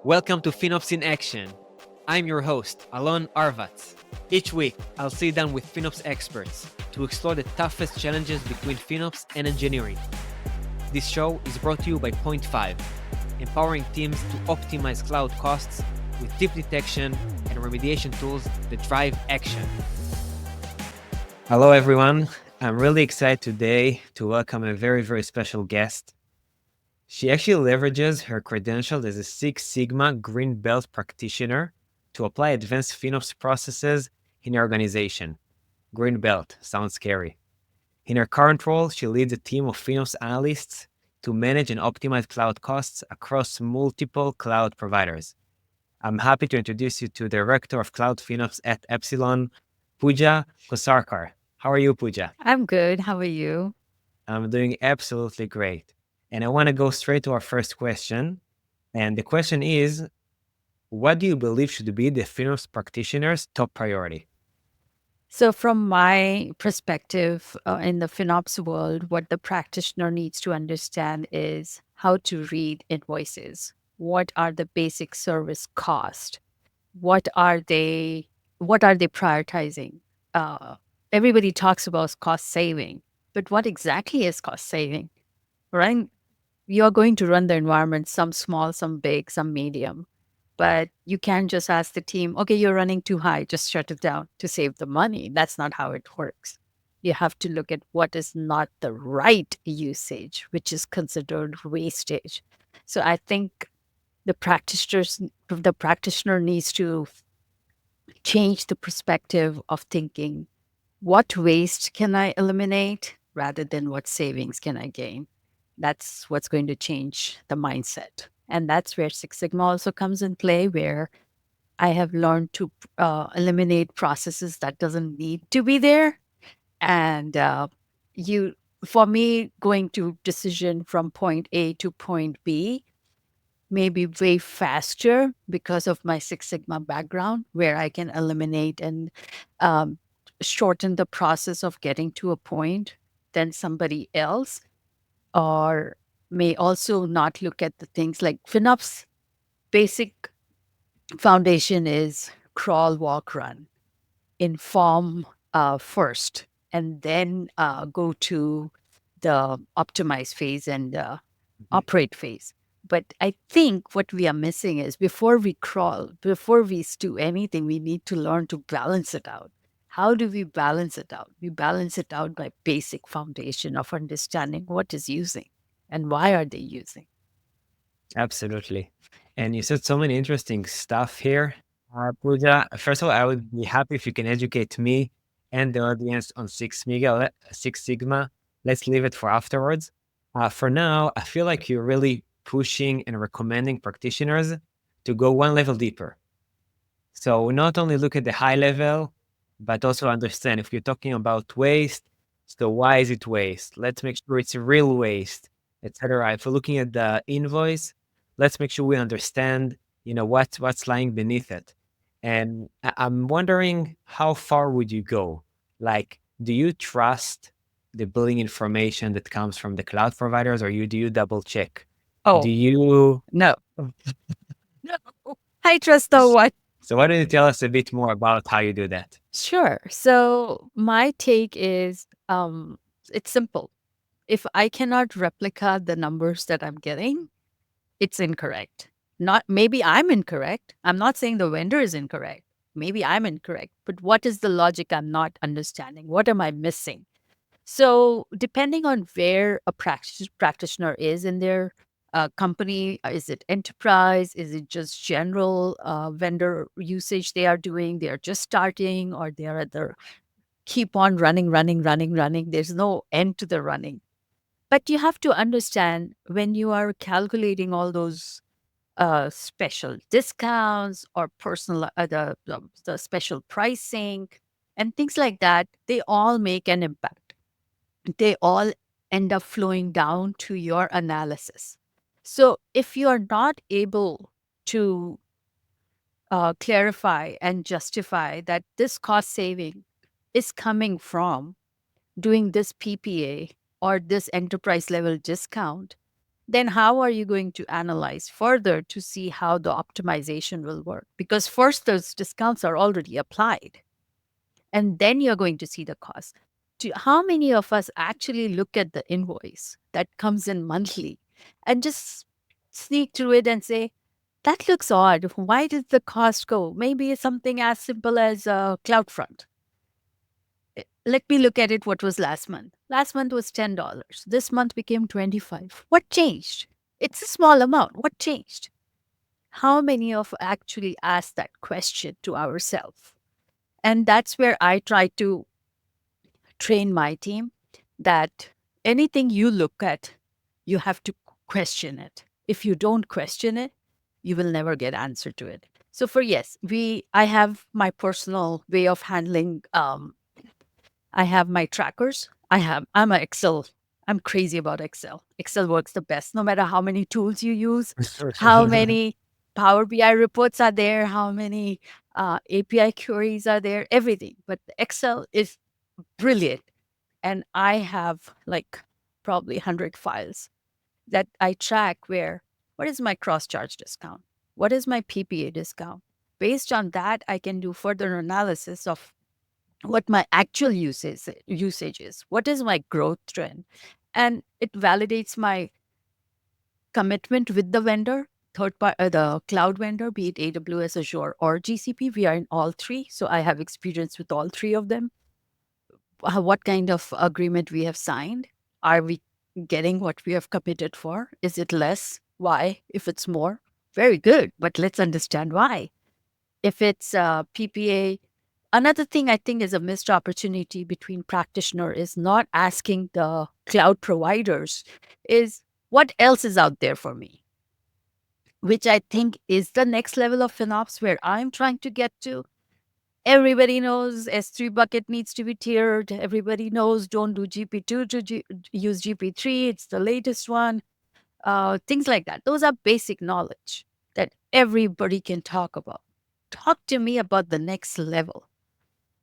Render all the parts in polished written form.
Welcome to FinOps in Action. I'm your host, Alon Arvatz. Each week, I'll sit down with FinOps experts to explore the toughest challenges between FinOps and engineering. This show is brought to you by Point 5, empowering teams to optimize cloud costs with deep detection and remediation tools that drive action. Hello, everyone. I'm really excited today to welcome a very, very special guest. She actually leverages her credentials as a Six Sigma Green Belt practitioner to apply advanced FinOps processes in her organization. Green Belt sounds scary. In her current role, she leads a team of FinOps analysts to manage and optimize cloud costs across multiple cloud providers. I'm happy to introduce you to Director of Cloud FinOps at Epsilon, Puja Kosarkar. How are you, Puja? I'm good. How are you? I'm doing absolutely great. And I want to go straight to our first question. And the question is, what do you believe should be the FinOps practitioner's top priority? So, from my perspective in the FinOps world, what the practitioner needs to understand is how to read invoices. What are the basic service cost? What are they? What are they prioritizing? Everybody talks about cost saving, but what exactly is cost saving? Right? You're going to run the environment, some small, some big, some medium. But you can't just ask the team, okay, you're running too high, just shut it down to save the money. That's not how it works. You have to look at what is not the right usage, which is considered wastage. So I think the practitioner needs to change the perspective of thinking, what waste can I eliminate rather than what savings can I gain? That's what's going to change the mindset. And that's where Six Sigma also comes in play, where I have learned to eliminate processes that doesn't need to be there. And you, for me, going to decision from point A to point B may be way faster because of my Six Sigma background, where I can eliminate and um, shorten the process of getting to a point than somebody else, or may also not look at the things like FinOps. Basic foundation is crawl, walk, run, inform first, and then go to the optimize phase and Mhm. operate phase. But I think what we are missing is before we crawl, before we do anything, we need to learn to balance it out. How do we balance it out? We balance it out by basic foundation of understanding what is using and why are they using. Absolutely. And you said so many interesting stuff here. Pooja, first of all, I would be happy if you can educate me and the audience on Six Sigma. Let's leave it for afterwards. For now, I feel like you're really pushing and recommending practitioners to go one level deeper. So not only look at the high level, but also understand if you're talking about waste, so why is it waste? Let's make sure it's real waste, etc. If we're looking at the invoice, let's make sure we understand, what's lying beneath it. And I'm wondering, how far would you go? Like, do you trust the billing information that comes from the cloud providers, or do you double check? Do Oh, you no. No. I trust the what? So why don't you tell us a bit more about how you do that? Sure. So my take is it's simple. If I cannot replicate the numbers that I'm getting, it's incorrect. Not maybe I'm incorrect. I'm not saying the vendor is incorrect. Maybe I'm incorrect. But what is the logic I'm not understanding? What am I missing? So, depending on where a practitioner is in their company, is it enterprise? Is it just general vendor usage they are doing? They are just starting, or they are at the keep on running, running, running, running. There's no end to the running. But you have to understand when you are calculating all those special discounts or personal the special pricing and things like that, they all make an impact. They all end up flowing down to your analysis. So if you are not able to clarify and justify that this cost saving is coming from doing this PPA or this enterprise level discount, then how are you going to analyze further to see how the optimization will work? Because first, those discounts are already applied, and then you're going to see the cost. How many of us actually look at the invoice that comes in monthly and just sneak through it and say, that looks odd. Why did the cost go? Maybe it's something as simple as CloudFront. Let me look at it. What was last month? Last month was $10. This month became 25. What changed? It's a small amount. What changed? How many of actually ask that question to ourselves? And that's where I try to train my team that anything you look at, you have to question it. If you don't question it, you will never get answer to it. So for yes, I have my personal way of handling. I have my trackers. I'm a Excel. I'm crazy about Excel. Excel works the best, no matter how many tools you use, how many Power BI reports are there, how many API queries are there, everything. But Excel is brilliant. And I have like probably 100 files that I track where what is my cross charge discount? What is my PPA discount? Based on that, I can do further analysis of what my actual usage is. What is my growth trend? And it validates my commitment with the vendor, the cloud vendor, be it AWS, Azure, or GCP. We are in all three. So I have experience with all three of them. What kind of agreement we have signed? Are we getting what we have committed for? Is it less? Why? If it's more, very good. But let's understand why. If it's PPA, another thing I think is a missed opportunity between practitioner is not asking the cloud providers is what else is out there for me, which I think is the next level of FinOps where I'm trying to get to. Everybody knows S3 bucket needs to be tiered. Everybody knows don't do GP2 to use GP3. It's the latest one. Things like that. Those are basic knowledge that everybody can talk about. Talk to me about the next level.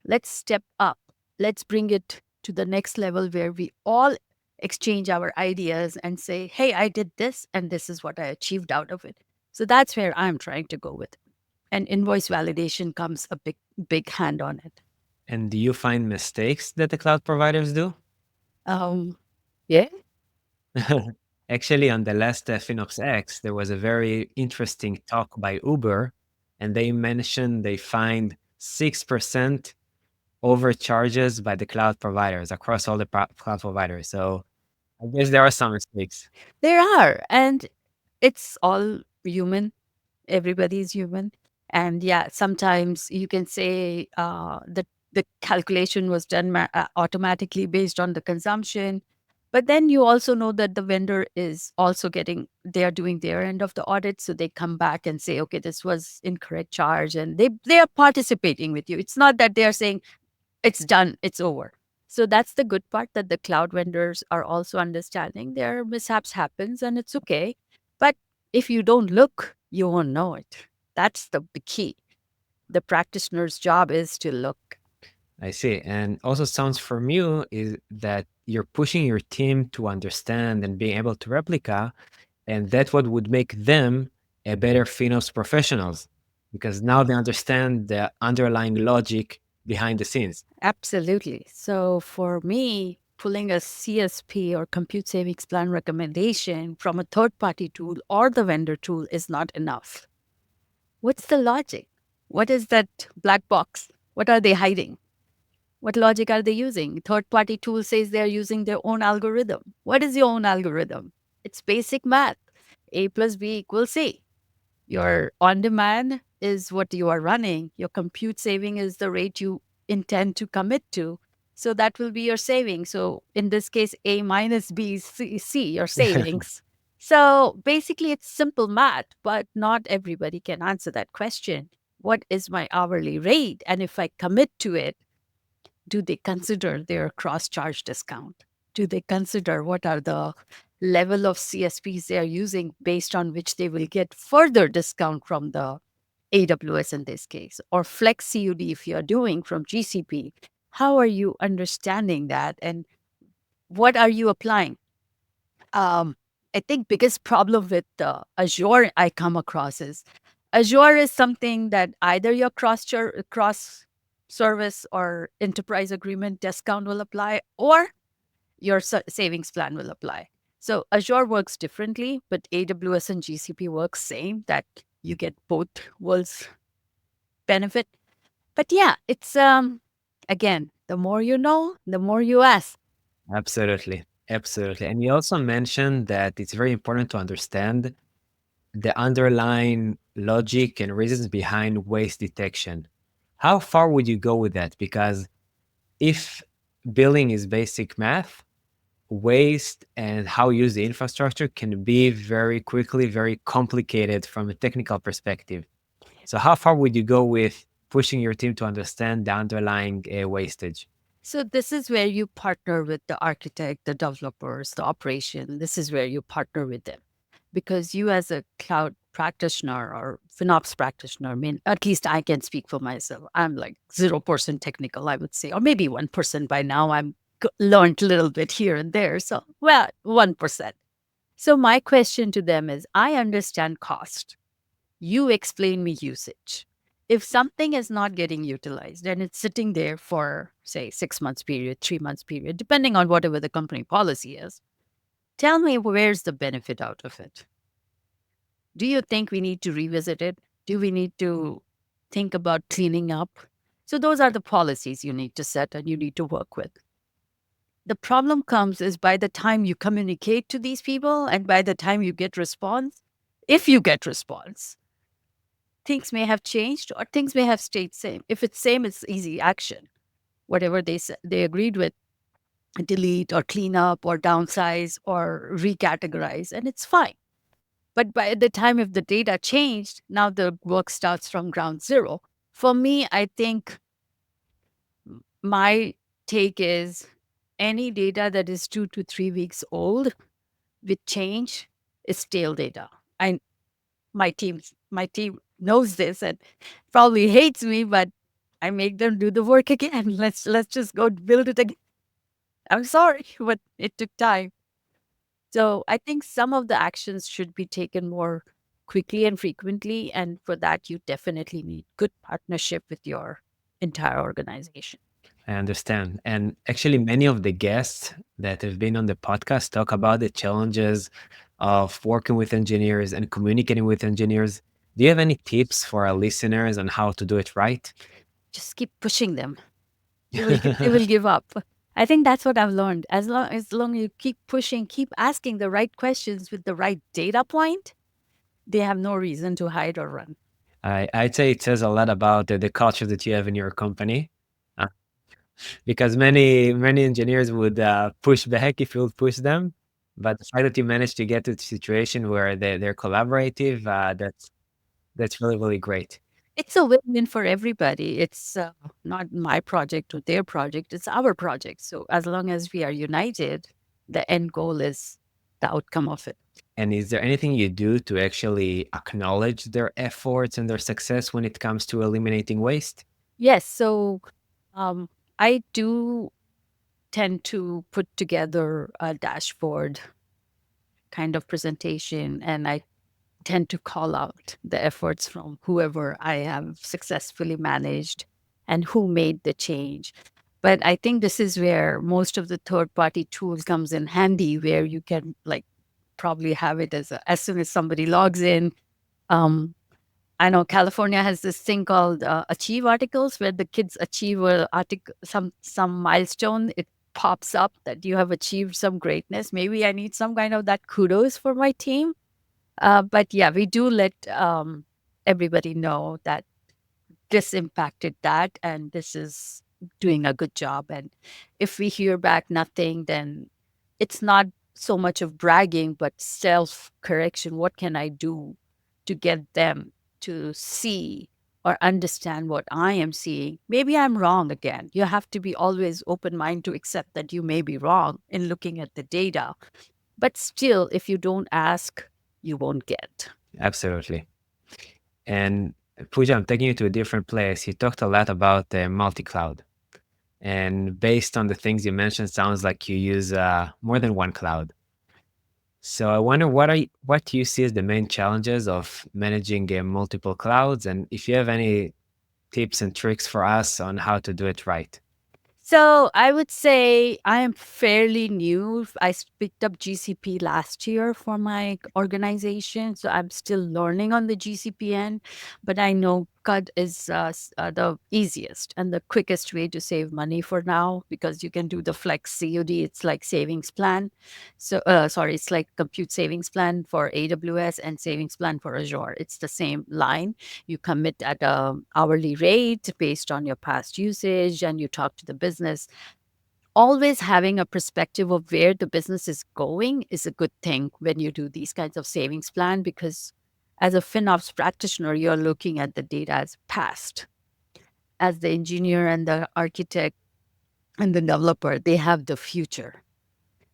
Let's step up. Let's bring it to the next level where we all exchange our ideas and say, hey, I did this and this is what I achieved out of it. So that's where I'm trying to go with. And invoice validation comes a big hand on it. And do you find mistakes that the cloud providers do? Um, yeah. Actually, on the last FinOps X, there was a very interesting talk by Uber, and they mentioned they find 6% overcharges by the cloud providers across all the cloud providers. So I guess there are some mistakes. There are. And it's all human. Everybody's human. And yeah, sometimes you can say that the calculation was done automatically based on the consumption. But then you also know that the vendor is also they are doing their end of the audit. So they come back and say, okay, this was incorrect charge. And they are participating with you. It's not that they are saying, it's done, it's over. So that's the good part that the cloud vendors are also understanding their mishaps happens and it's okay. But if you don't look, you won't know it. That's the key. The practitioner's job is to look. I see. And also sounds from you is that you're pushing your team to understand and being able to replica, and that's what would make them a better FinOps professionals because now they understand the underlying logic behind the scenes. Absolutely. So for me, pulling a CSP or compute savings plan recommendation from a third party tool or the vendor tool is not enough. What's the logic? What is that black box? What are they hiding? What logic are they using? Third party tool says they're using their own algorithm. What is your own algorithm? It's basic math. A plus B equals C. Your on demand is what you are running. Your compute saving is the rate you intend to commit to. So that will be your saving. So in this case, A minus B is C, your savings. So basically, it's simple math, but not everybody can answer that question. What is my hourly rate? And if I commit to it, do they consider their cross charge discount? Do they consider what are the level of CSPs they are using based on which they will get further discount from the AWS in this case, or Flex CUD if you're doing from GCP? How are you understanding that and what are you applying? Um, I think biggest problem with Azure I come across is Azure is something that either your cross service or enterprise agreement discount will apply, or your savings plan will apply. So Azure works differently, but AWS and GCP works same, that you get both worlds benefit. But yeah, it's again, the more you know, the more you ask. Absolutely. Absolutely. And you also mentioned that it's very important to understand the underlying logic and reasons behind waste detection. How far would you go with that? Because if billing is basic math, waste and how you use the infrastructure can be very quickly very complicated from a technical perspective. So how far would you go with pushing your team to understand the underlying wastage? So this is where you partner with the architect, the developers, the operation. This is where you partner with them, because you as a cloud practitioner or FinOps practitioner, I mean, at least I can speak for myself. I'm like 0% technical, I would say, or maybe 1% by now. I'm learned a little bit here and there. So, well, 1%. So my question to them is, I understand cost. You explain me usage. If something is not getting utilized and it's sitting there for, say, 6 months period, 3 months period, depending on whatever the company policy is, tell me where's the benefit out of it. Do you think we need to revisit it? Do we need to think about cleaning up? So those are the policies you need to set and you need to work with. The problem comes is by the time you communicate to these people and by the time you get response, if you get response, things may have changed or things may have stayed same. If it's same, it's easy action. Whatever they agreed with, delete or clean up or downsize or recategorize, and it's fine. But by the time if the data changed, now the work starts from ground zero. For me, I think my take is any data that is 2 to 3 weeks old with change is stale data. I my team knows this and probably hates me, but I make them do the work again. Let's just go build it again. I'm sorry, but it took time. So I think some of the actions should be taken more quickly and frequently. And for that, you definitely need good partnership with your entire organization. I understand. And actually, many of the guests that have been on the podcast talk about the challenges of working with engineers and communicating with engineers. Do you have any tips for our listeners on how to do it right? Just keep pushing them. They will give up. I think that's what I've learned. As long you keep pushing, keep asking the right questions with the right data point, they have no reason to hide or run. I'd say it says a lot about the culture that you have in your company, uh, because many engineers would push back if you would push them. But the fact that you managed to get to the situation where they're collaborative, that's really, really great. It's a win-win for everybody. It's not my project or their project, it's our project. So as long as we are united, the end goal is the outcome of it. And is there anything you do to actually acknowledge their efforts and their success when it comes to eliminating waste? Yes. So um, I do tend to put together a dashboard kind of presentation, and I tend to call out the efforts from whoever I have successfully managed and who made the change. But I think this is where most of the third party tools comes in handy, where you can like probably have it as soon as somebody logs in. Um, I know California has this thing called Achieve articles, where the kids achieve a article, some milestone. It pops up that you have achieved some greatness. Maybe I need some kind of that kudos for my team. But yeah, we do let everybody know that this impacted that and this is doing a good job. And if we hear back nothing, then it's not so much of bragging, but self correction. What can I do to get them to see or understand what I am seeing? Maybe I'm wrong again. You have to be always open mind to accept that you may be wrong in looking at the data. But still, if you don't ask, you won't get. Absolutely. And Pooja, I'm taking you to a different place. You talked a lot about multi-cloud. And based on the things you mentioned, sounds like you use more than one cloud. So I wonder what you see as the main challenges of managing multiple clouds, and if you have any tips and tricks for us on how to do it right. So I would say I am fairly new. Picked up GCP last year for my organization, so I'm still learning on the GCP end. But I know CUD is the easiest and the quickest way to save money for now because you can do the flex COD. It's like savings plan. So sorry, it's like compute savings plan for AWS and savings plan for Azure. It's the same line. You commit at a hourly rate based on your past usage and you talk to the business. Always having a perspective of where the business is going is a good thing when you do these kinds of savings plan because as a FinOps practitioner, you're looking at the data as past. As the engineer and the architect and the developer, they have the future.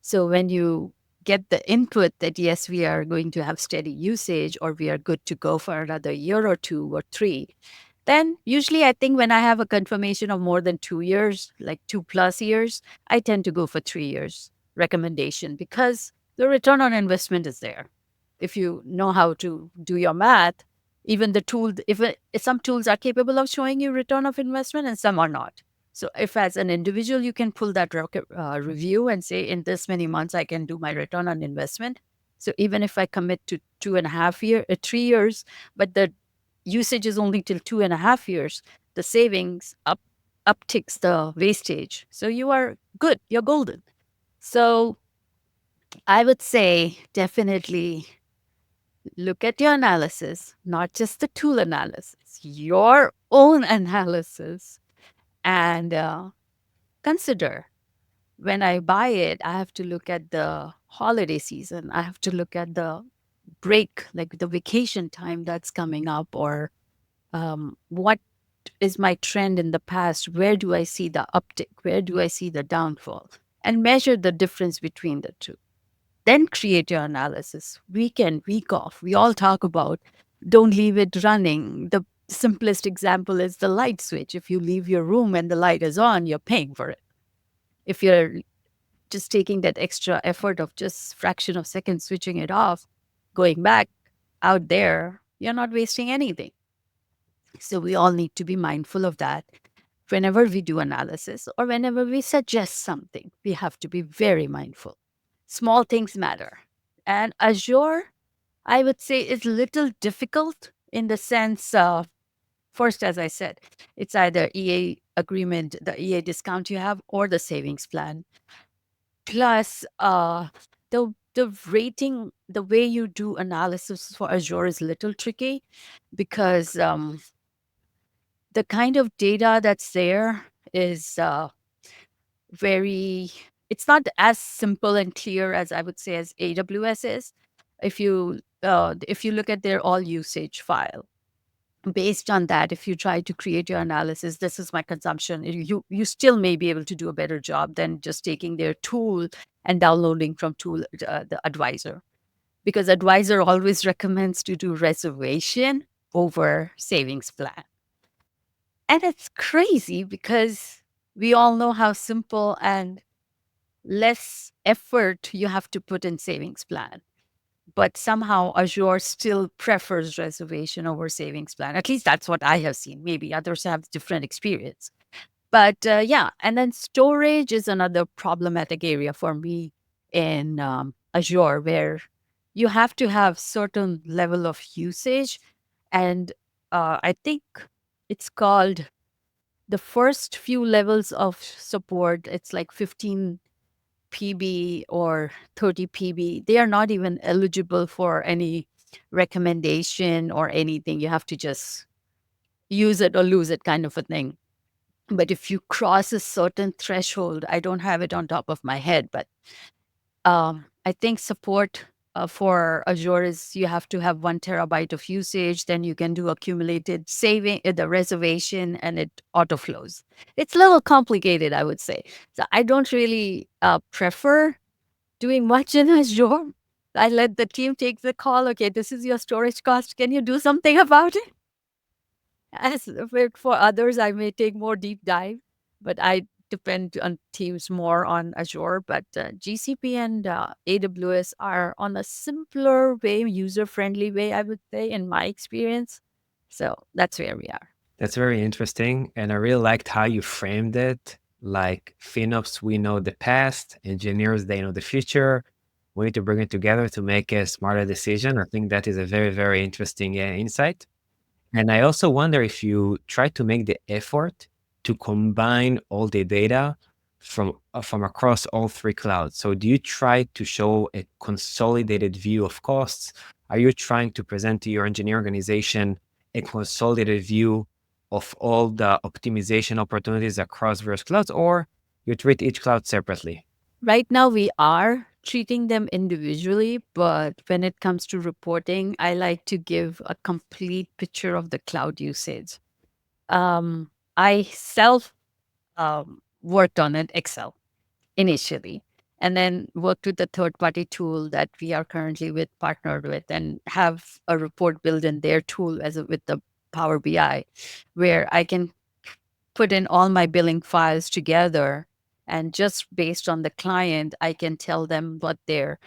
So when you get the input that yes, we are going to have steady usage or we are good to go for another year or two or three, then usually I think when I have a confirmation of more than 2 years, like 2+ years, I tend to go for 3 years recommendation because the return on investment is there. If you know how to do your math, even the tool, if some tools are capable of showing you return of investment and some are not. So if as an individual you can pull that review and say in this many months I can do my return on investment. So even if I commit to 2.5 year, 3 years, but the usage is only till 2.5 years, the savings upticks the wastage. So you are good, you're golden. So I would say definitely look at your analysis, not just the tool analysis, your own analysis, and consider when I buy it, I have to look at the holiday season. I have to look at the break, like the vacation time that's coming up, or what is my trend in the past? Where do I see the uptick? Where do I see the downfall? And measure the difference between the two. Then create your analysis week in, week off. We all talk about don't leave it running. The simplest example is the light switch. If you leave your room and the light is on, you're paying for it. If you're just taking that extra effort of just fraction of second switching it off, going back out there, you're not wasting anything. So we all need to be mindful of that. Whenever we do analysis or whenever we suggest something, we have to be very mindful. Small things matter. And Azure, I would say, is little difficult in the sense first, as I said, it's either EA agreement, the EA discount you have, or the savings plan. Plus, the rating, the way you do analysis for Azure is little tricky because the kind of data that's there is very it's not as simple and clear as I would say as AWS is. If you look at their all usage file, based on that, if you try to create your analysis, this is my consumption, you still may be able to do a better job than just taking their tool and downloading from tool the advisor, because advisor always recommends to do reservation over savings plan. And it's crazy because we all know how simple and less effort you have to put in savings plan. But somehow Azure still prefers reservation over savings plan. At least that's what I have seen. Maybe others have different experience. But yeah, and then storage is another problematic area for me in Azure, where you have to have certain level of usage, and I think it's called the first few levels of support. It's like 15 PB or 30 PB. They are not even eligible for any recommendation or anything. You have to just use it or lose it kind of a thing. But if you cross a certain threshold, I don't have it on top of my head, but I think support for Azure is you have to have 1 terabyte of usage, then you can do accumulated saving, the reservation, and it auto flows. It's a little complicated, I would say. So I don't really prefer doing much in Azure. I let the team take the call. Okay, this is your storage cost. Can you do something about it? As for others, I may take more deep dive, but I depend on teams more on Azure, but GCP and AWS are on a simpler way, user friendly way, I would say, in my experience. So that's where we are. That's very interesting. And I really liked how you framed it. Like FinOps, we know the past, engineers, they know the future. We need to bring it together to make a smarter decision. I think that is a very, very interesting insight. And I also wonder if you try to make the effort to combine all the data from across all three clouds. So do you try to show a consolidated view of costs? Are you trying to present to your engineer organization a consolidated view of all the optimization opportunities across various clouds, or you treat each cloud separately? Right now, we are treating them individually, but when it comes to reporting, I like to give a complete picture of the cloud usage. I self worked on it, Excel, initially, and then worked with the third party tool that we are currently with partnered with, and have a report built in their tool with the Power BI, where I can put in all my billing files together, and just based on the client I can tell them what their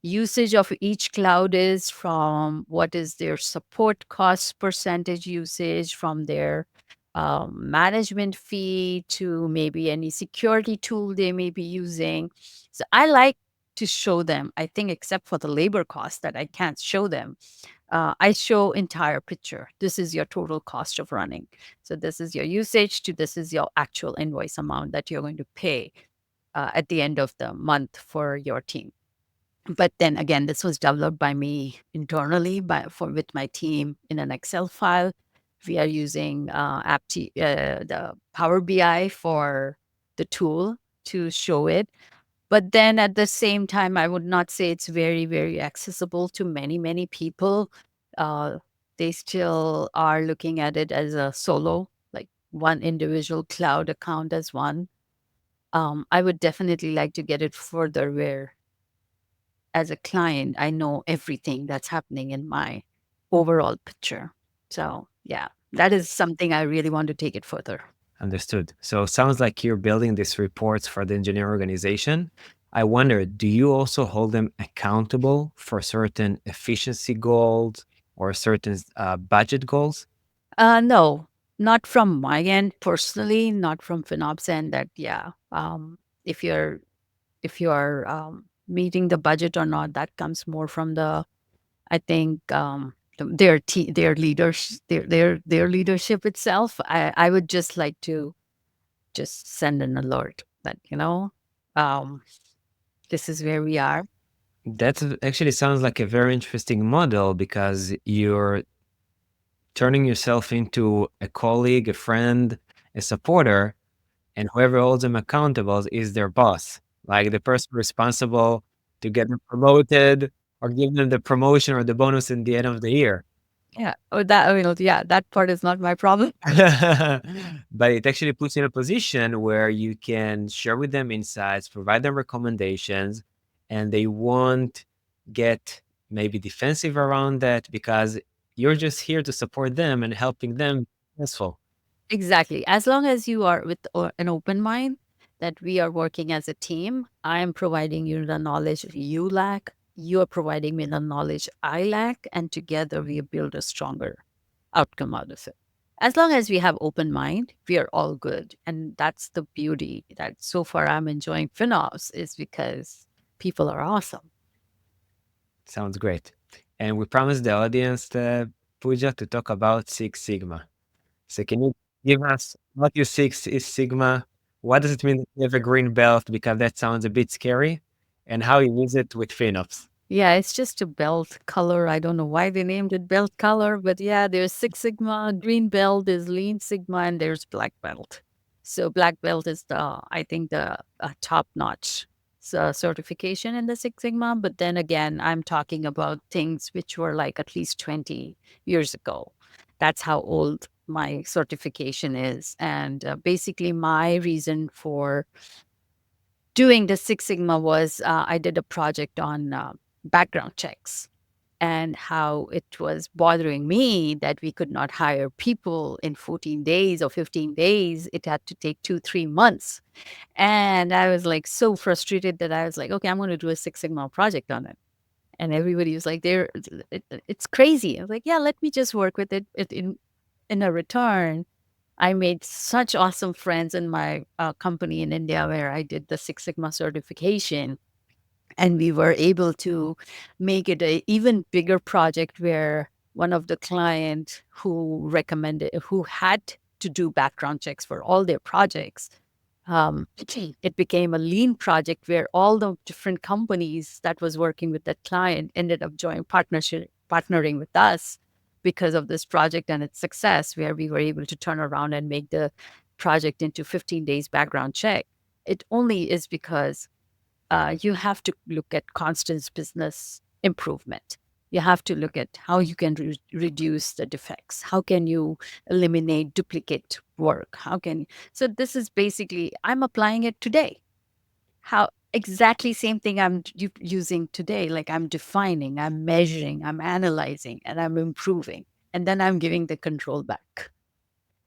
usage of each cloud is, from what is their support cost percentage usage, from their management fee to maybe any security tool they may be using. So I like to show them, I think, except for the labor cost that I can't show them, I show entire picture. This is your total cost of running. So this is your usage to this is your actual invoice amount that you're going to pay at the end of the month for your team. But then again, this was developed by me internally with my team in an Excel file. We are using the Power BI for the tool to show it. But then at the same time, I would not say it's very, very accessible to many, many people. Uh, they still are looking at it as a solo, like one individual cloud account as one. I would definitely like to get it further where, as a client, I know everything that's happening in my overall picture. So, yeah, that is something I really want to take it further. Understood. So it sounds like you're building these reports for the engineer organization. I wonder, do you also hold them accountable for certain efficiency goals or certain budget goals? No, not from my end personally, not from FinOps end. That yeah, if you're if you are meeting the budget or not, that comes more from the, I think, their leaders, their leadership itself. I would just like to just send an alert that um, this is where we are. That actually sounds like a very interesting model because you're turning yourself into a colleague, a friend, a supporter, and whoever holds them accountable is their boss, like the person responsible to get them promoted or give them the promotion or the bonus in the end of the year. Yeah. Oh, that I mean, yeah, that part is not my problem. But it actually puts you in a position where you can share with them insights, provide them recommendations, and they won't get maybe defensive around that because you're just here to support them and helping them be successful. Exactly. As long as you are with an open mind that we are working as a team, I am providing you the knowledge you lack. You are providing me the knowledge I lack, and together we build a stronger outcome out of it. As long as we have open mind, we are all good, and that's the beauty that so far I'm enjoying FinOps is because people are awesome. Sounds great. And we promised the audience, Pooja, to talk about Six Sigma. So can you give us what you Six is Sigma? What does it mean that you have a green belt? Because that sounds a bit scary. And how you use it with FinOps. Yeah, it's just a belt color. I don't know why they named it belt color, but yeah, there's Six Sigma, green belt is Lean Sigma, and there's black belt. So black belt is I think the top notch certification in the Six Sigma. But then again, I'm talking about things which were like at least 20 years ago. That's how old my certification is. And basically, my reason for doing the Six Sigma was I did a project on background checks. and how it was bothering me that we could not hire people in 14 days or 15 days. It had to take 2, 3 months. And I was like so frustrated that I was like, okay, I'm going to do a Six Sigma project on it. And everybody was like, it's crazy. I was like, yeah, let me just work with it. In a return, I made such awesome friends in my company in India where I did the Six Sigma certification, and we were able to make it a even bigger project where one of the client who had to do background checks for all their projects, it became a lean project where all the different companies that was working with that client ended up partnering with us because of this project and its success, where we were able to turn around and make the project into 15 days background check. It only is because you have to look at constant business improvement. You have to look at how you can reduce the defects. How can you eliminate duplicate work? So this is basically, I'm applying it today. How exactly same thing I'm using today. Like I'm defining, I'm measuring, I'm analyzing, and I'm improving. And then I'm giving the control back.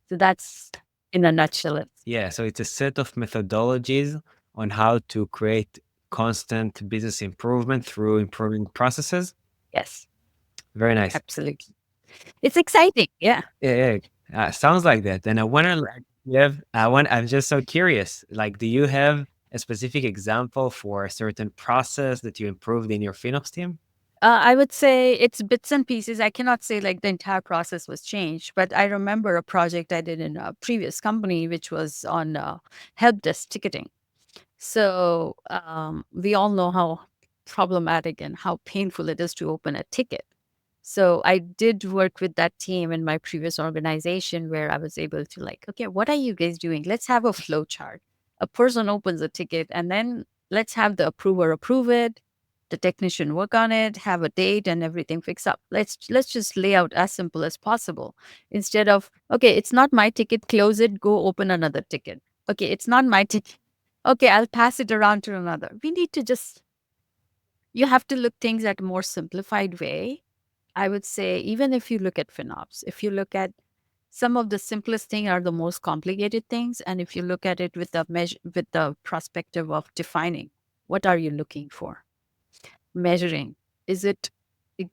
So that's in a nutshell. Yeah, so it's a set of methodologies on how to create constant business improvement through improving processes. Yes, Very nice. absolutely. It's exciting. Yeah. Yeah, yeah. Sounds like that. And I wonder, like, I'm just so curious. Like, do you have a specific example for a certain process that you improved in your FinOps team? I would say it's bits and pieces. I cannot say like the entire process was changed, but I remember a project I did in a previous company, which was on help desk ticketing. So we all know how problematic and how painful it is to open a ticket. So I did work with that team in my previous organization where I was able to like, okay, what are you guys doing? Let's have a flow chart. A person opens a ticket and then let's have the approver approve it, the technician work on it, have a date and everything fix up. Let's just lay out as simple as possible instead of, okay, it's not my ticket, close it, go open another ticket. Okay, it's not my ticket. Okay, I'll pass it around to another. We need to just, you have to look things at a more simplified way. I would say, even if you look at FinOps, if you look at some of the simplest things are the most complicated things. And if you look at it with the with the perspective of defining, what are you looking for? Measuring, is it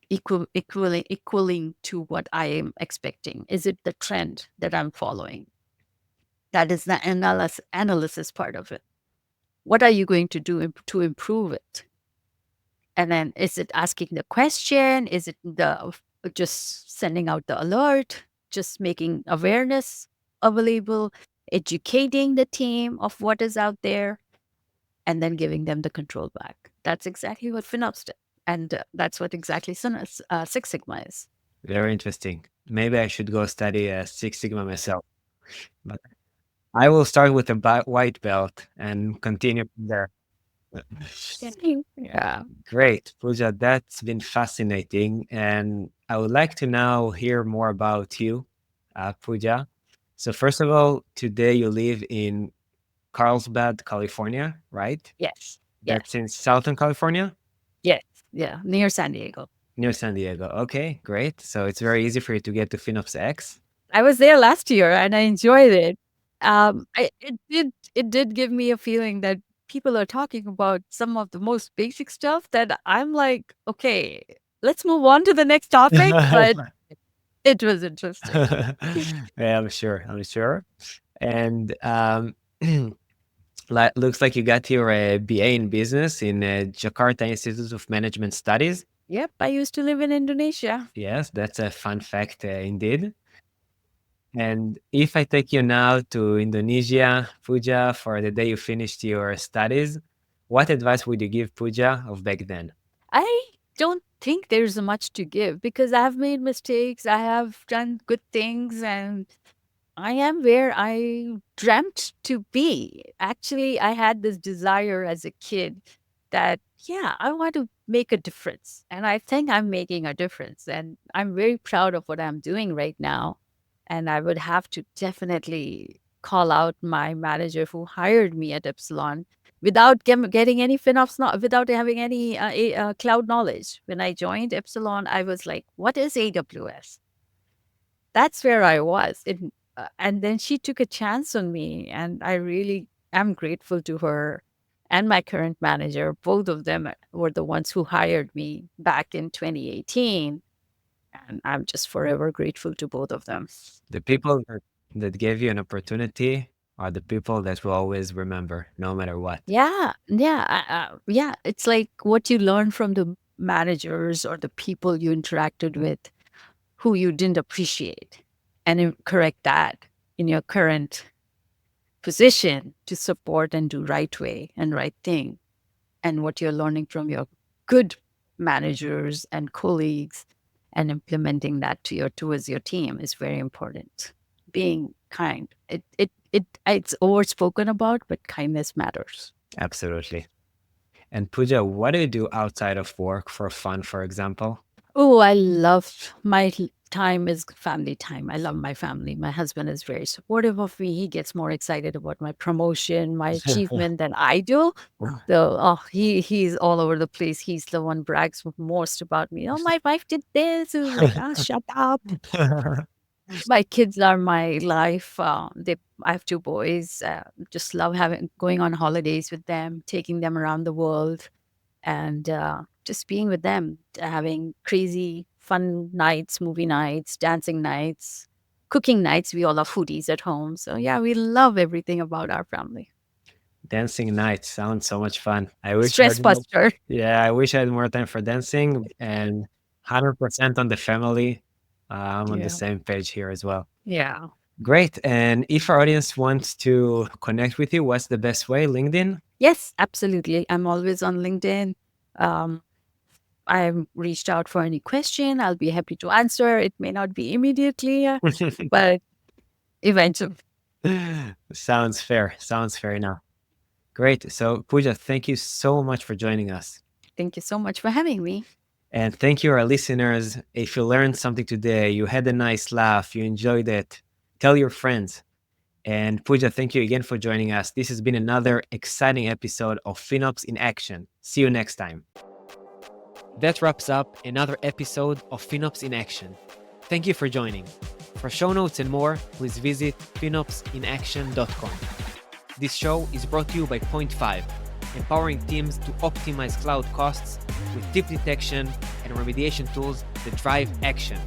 equaling to what I am expecting? Is it the trend that I'm following? That is the analysis part of it. What are you going to do to improve it? And then is it asking the question? Is it just sending out the alert? Just making awareness available, educating the team of what is out there, and then giving them the control back. That's exactly what FinOps did. And that's what exactly Six Sigma is. Very interesting. Maybe I should go study Six Sigma myself. But I will start with a white belt and continue from there. Yeah, great. Puja, that's been fascinating. And I would like to now hear more about you, Puja. So, first of all, today you live in Carlsbad, California, right? Yes. That's Yes. in Southern California, Yes. Yeah. Near San Diego. near San Diego. Okay, great. So, it's very easy for you to get to FinOps X. I was there last year and I enjoyed it. It did give me a feeling that people are talking about some of the most basic stuff that I'm like, okay, let's move on to the next topic. But it was interesting. Yeah, I'm sure. I'm sure. And looks like you got your BA in business in Jakarta Institute of Management Studies. Yep, I used to live in Indonesia. Yes, that's a fun fact indeed. And if I take you now to Indonesia, Puja, for the day you finished your studies, what advice would you give Puja of back then? I don't think there's much to give because I've made mistakes. I have done good things and I am where I dreamt to be. Actually, I had this desire as a kid that, yeah, I want to make a difference. And I think I'm making a difference. And I'm very proud of what I'm doing right now. And I would have to definitely call out my manager who hired me at Epsilon without getting any FinOps, without having any cloud knowledge. When I joined Epsilon, I was like, what is AWS? That's where I was. And then she took a chance on me, and I really am grateful to her and my current manager. Both of them were the ones who hired me back in 2018. And I'm just forever grateful to both of them. The people that gave you an opportunity are the people that will always remember, no matter what. Yeah, yeah, yeah. It's like what you learn from the managers or the people you interacted with who you didn't appreciate, and correct that in your current position to support and do right way and right thing. And what you're learning from your good managers and colleagues and implementing that towards your team is very important. Being kind. It's overspoken about, but kindness matters. Absolutely. And Puja, what do you do outside of work for fun, for example? Oh, I love time is family time. I love my family. My husband is very supportive of me. He gets more excited about my promotion, my achievement than I do. So, he's all over the place. He's the one brags most about me. Oh, my wife did this. It's like, shut up. My kids are my life. I have two boys. Just love going on holidays with them, taking them around the world, and just being with them, having crazy fun nights, movie nights, dancing nights, cooking nights. We all are foodies at home, so yeah, we love everything about our family. Dancing night sounds so much fun. I wish I Stress had more, buster. yeah, I wish I had more time for dancing and 100% on the family. I'm on the Yeah. same page here as well. Yeah. Great. And if our audience wants to connect with you, what's the best way? LinkedIn? Yes, absolutely. I'm always on LinkedIn. Um, I'm reached out for any question. I'll be happy to answer. It may not be immediately, but eventually. Sounds fair. Sounds fair enough. Great. So, Pooja, thank you so much for joining us. Thank you so much for having me. And thank you, our listeners. If you learned something today, you had a nice laugh, you enjoyed it, tell your friends. And Pooja, thank you again for joining us. This has been another exciting episode of FinOps in Action. See you next time. That wraps up another episode of FinOps in Action. Thank you for joining. For show notes and more, please visit finopsinaction.com. This show is brought to you by Point 5, empowering teams to optimize cloud costs with tip detection and remediation tools that drive action.